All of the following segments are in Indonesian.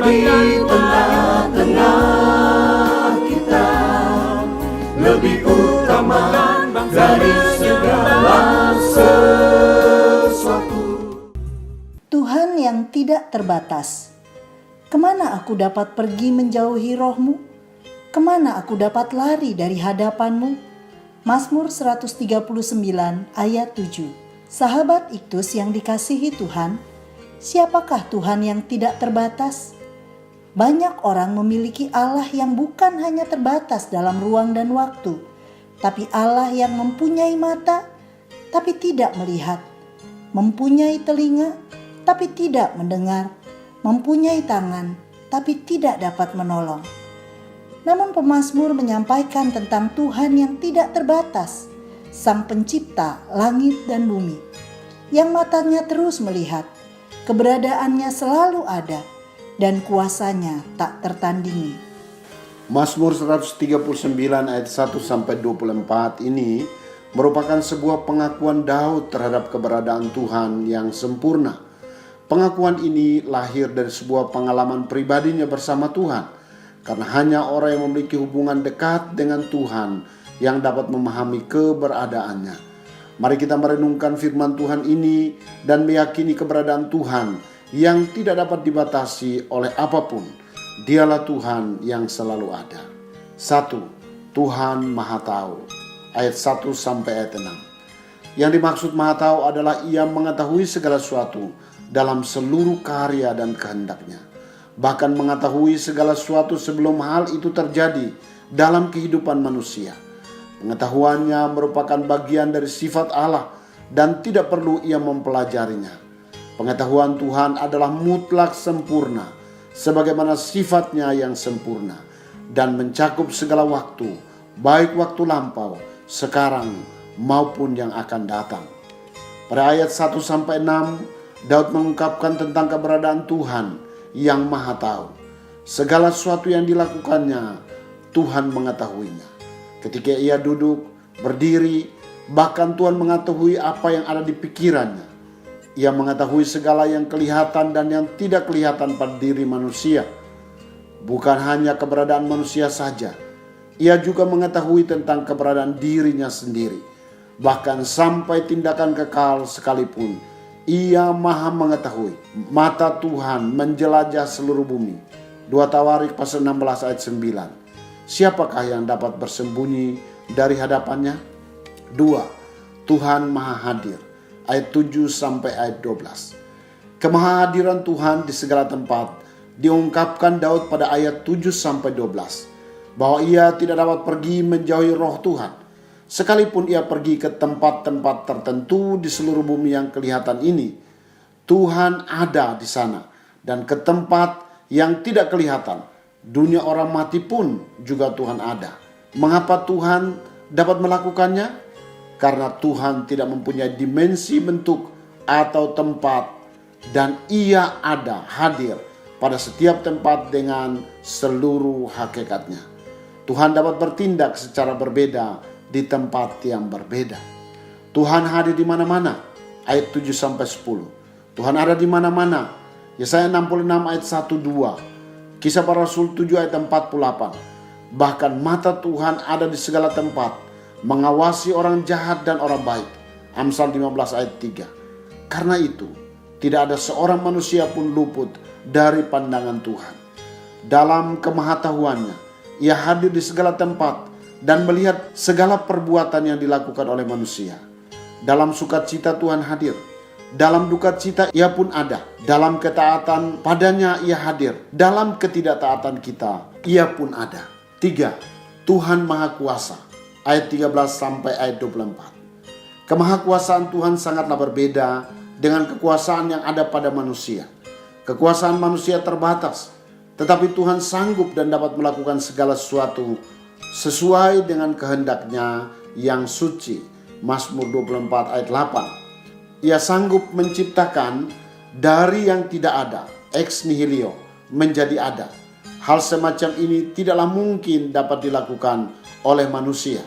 di tengah-tengah kita, lebih utama dari segala sesuatu. Tuhan yang tidak terbatas. Kemana aku dapat pergi menjauhi roh-Mu? Kemana aku dapat lari dari hadapan-Mu? Mazmur 139 ayat 7. Sahabat Iktus yang dikasihi Tuhan, siapakah Tuhan yang tidak terbatas? Banyak orang memiliki Allah yang bukan hanya terbatas dalam ruang dan waktu, tapi Allah yang mempunyai mata, tapi tidak melihat, mempunyai telinga, tapi tidak mendengar, mempunyai tangan, tapi tidak dapat menolong. Namun pemazmur menyampaikan tentang Tuhan yang tidak terbatas, Sang Pencipta langit dan bumi, yang matanya terus melihat, keberadaannya selalu ada, dan kuasanya tak tertandingi. Mazmur 139 ayat 1-24 ini merupakan sebuah pengakuan Daud terhadap keberadaan Tuhan yang sempurna. Pengakuan ini lahir dari sebuah pengalaman pribadinya bersama Tuhan, karena hanya orang yang memiliki hubungan dekat dengan Tuhan yang dapat memahami keberadaannya. Mari kita merenungkan firman Tuhan ini dan meyakini keberadaan Tuhan yang tidak dapat dibatasi oleh apapun. Dialah Tuhan yang selalu ada. 1. Tuhan Maha Tahu. Ayat 1-6. Yang dimaksud Maha Tahu adalah Ia mengetahui segala sesuatu dalam seluruh karya dan kehendaknya. Bahkan mengetahui segala sesuatu sebelum hal itu terjadi dalam kehidupan manusia. Pengetahuannya merupakan bagian dari sifat Allah dan tidak perlu ia mempelajarinya. Pengetahuan Tuhan adalah mutlak sempurna, sebagaimana sifatnya yang sempurna, dan mencakup segala waktu, baik waktu lampau, sekarang, maupun yang akan datang. Pada ayat 1-6, Daud mengungkapkan tentang keberadaan Tuhan yang Maha Tahu. Segala sesuatu yang dilakukannya, Tuhan mengetahuinya. Ketika ia duduk, berdiri, bahkan Tuhan mengetahui apa yang ada di pikirannya. Ia mengetahui segala yang kelihatan dan yang tidak kelihatan pada diri manusia. Bukan hanya keberadaan manusia saja, ia juga mengetahui tentang keberadaan dirinya sendiri. Bahkan sampai tindakan kekal sekalipun, Ia Maha mengetahui. Mata Tuhan menjelajah seluruh bumi. 2 Tawarik pasal 16 ayat 9. Siapakah yang dapat bersembunyi dari hadapannya? 2. Tuhan Maha Hadir. Ayat 7 sampai ayat 12. Kemahadiran Tuhan di segala tempat diungkapkan Daud pada ayat 7 sampai 12. Bahwa ia tidak dapat pergi menjauhi roh Tuhan. Sekalipun ia pergi ke tempat-tempat tertentu di seluruh bumi yang kelihatan ini, Tuhan ada di sana. Dan ke tempat yang tidak kelihatan, dunia orang mati pun juga Tuhan ada. Mengapa Tuhan dapat melakukannya? Karena Tuhan tidak mempunyai dimensi bentuk atau tempat, dan ia ada, hadir pada setiap tempat dengan seluruh hakikatnya. Tuhan dapat bertindak secara berbeda di tempat yang berbeda. Tuhan hadir di mana-mana. Ayat 7-10. Tuhan ada di mana-mana. Yesaya 66 ayat 1-2. Kisah Para Rasul 7 ayat 48. Bahkan mata Tuhan ada di segala tempat, mengawasi orang jahat dan orang baik. Amsal 15 ayat 3. Karena itu, tidak ada seorang manusia pun luput dari pandangan Tuhan. Dalam kemahatauannya, Ia hadir di segala tempat dan melihat segala perbuatan yang dilakukan oleh manusia. Dalam sukacita Tuhan hadir. Dalam duka cita Ia pun ada. Dalam ketaatan padanya Ia hadir. Dalam ketidaktaatan kita Ia pun ada. 3. Tuhan Maha Kuasa. Ayat 13 sampai ayat 24. Kemahakuasaan Tuhan sangatlah berbeda dengan kekuasaan yang ada pada manusia. Kekuasaan manusia terbatas, tetapi Tuhan sanggup dan dapat melakukan segala sesuatu sesuai dengan kehendaknya yang suci. Mazmur 24 ayat 8. Ia sanggup menciptakan dari yang tidak ada, ex nihilo, menjadi ada. Hal semacam ini tidaklah mungkin dapat dilakukan oleh manusia.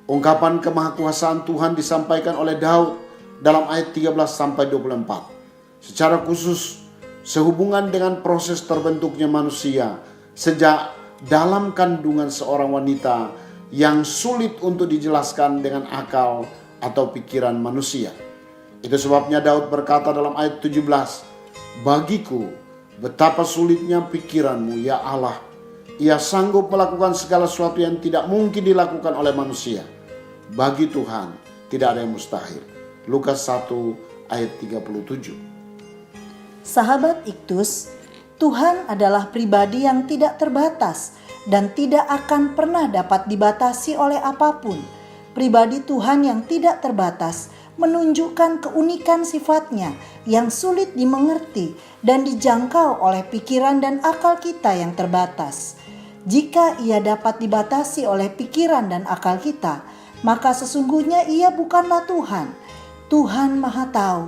Ungkapan kemahakuasaan Tuhan disampaikan oleh Daud dalam ayat 13 sampai 24. Secara khusus sehubungan dengan proses terbentuknya manusia sejak dalam kandungan seorang wanita yang sulit untuk dijelaskan dengan akal atau pikiran manusia. Itu sebabnya Daud berkata dalam ayat 17, "Bagiku betapa sulitnya pikiranmu ya Allah. Ia sanggup melakukan segala sesuatu yang tidak mungkin dilakukan oleh manusia. Bagi Tuhan tidak ada yang mustahil." Lukas 1 ayat 37. Sahabat Iktus, Tuhan adalah pribadi yang tidak terbatas dan tidak akan pernah dapat dibatasi oleh apapun. Pribadi Tuhan yang tidak terbatas menunjukkan keunikan sifatnya yang sulit dimengerti dan dijangkau oleh pikiran dan akal kita yang terbatas. Jika ia dapat dibatasi oleh pikiran dan akal kita, maka sesungguhnya ia bukanlah Tuhan. Tuhan Maha Tahu,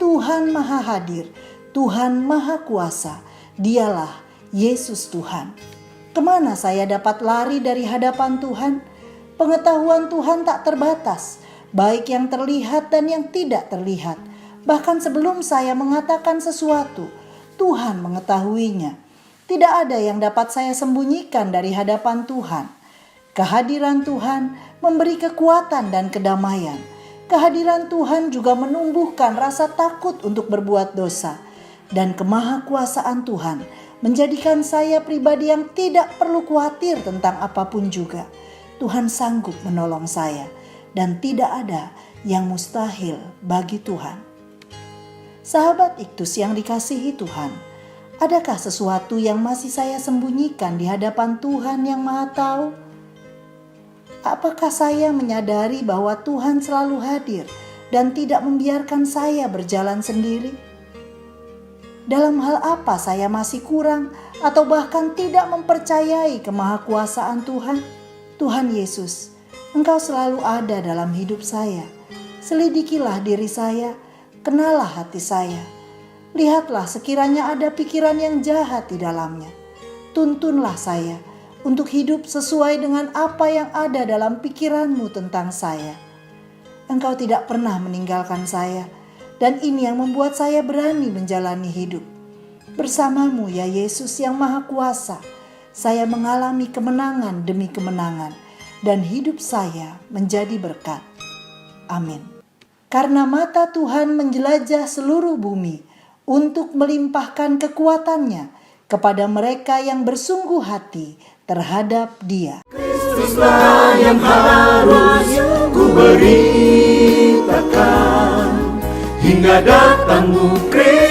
Tuhan Maha Hadir, Tuhan Maha Kuasa. Dialah Yesus Tuhan. Kemana saya dapat lari dari hadapan Tuhan? Pengetahuan Tuhan tak terbatas, baik yang terlihat dan yang tidak terlihat. Bahkan sebelum saya mengatakan sesuatu, Tuhan mengetahuinya. Tidak ada yang dapat saya sembunyikan dari hadapan Tuhan. Kehadiran Tuhan memberi kekuatan dan kedamaian. Kehadiran Tuhan juga menumbuhkan rasa takut untuk berbuat dosa. Dan kemahakuasaan Tuhan menjadikan saya pribadi yang tidak perlu khawatir tentang apapun juga. Tuhan sanggup menolong saya dan tidak ada yang mustahil bagi Tuhan. Sahabat Iktus yang dikasihi Tuhan, adakah sesuatu yang masih saya sembunyikan di hadapan Tuhan yang Maha Tahu? Apakah saya menyadari bahwa Tuhan selalu hadir dan tidak membiarkan saya berjalan sendiri? Dalam hal apa saya masih kurang atau bahkan tidak mempercayai kemahakuasaan Tuhan? Tuhan Yesus, Engkau selalu ada dalam hidup saya. Selidikilah diri saya, kenalah hati saya. Lihatlah sekiranya ada pikiran yang jahat di dalamnya. Tuntunlah saya untuk hidup sesuai dengan apa yang ada dalam pikiran-Mu tentang saya. Engkau tidak pernah meninggalkan saya. Dan ini yang membuat saya berani menjalani hidup. Bersama-Mu ya Yesus yang Maha Kuasa, saya mengalami kemenangan demi kemenangan. Dan hidup saya menjadi berkat. Amin. Karena mata Tuhan menjelajah seluruh bumi untuk melimpahkan kekuatannya kepada mereka yang bersungguh hati terhadap Dia. Kristuslah yang harus ku beritakan hingga datangmu Kristus.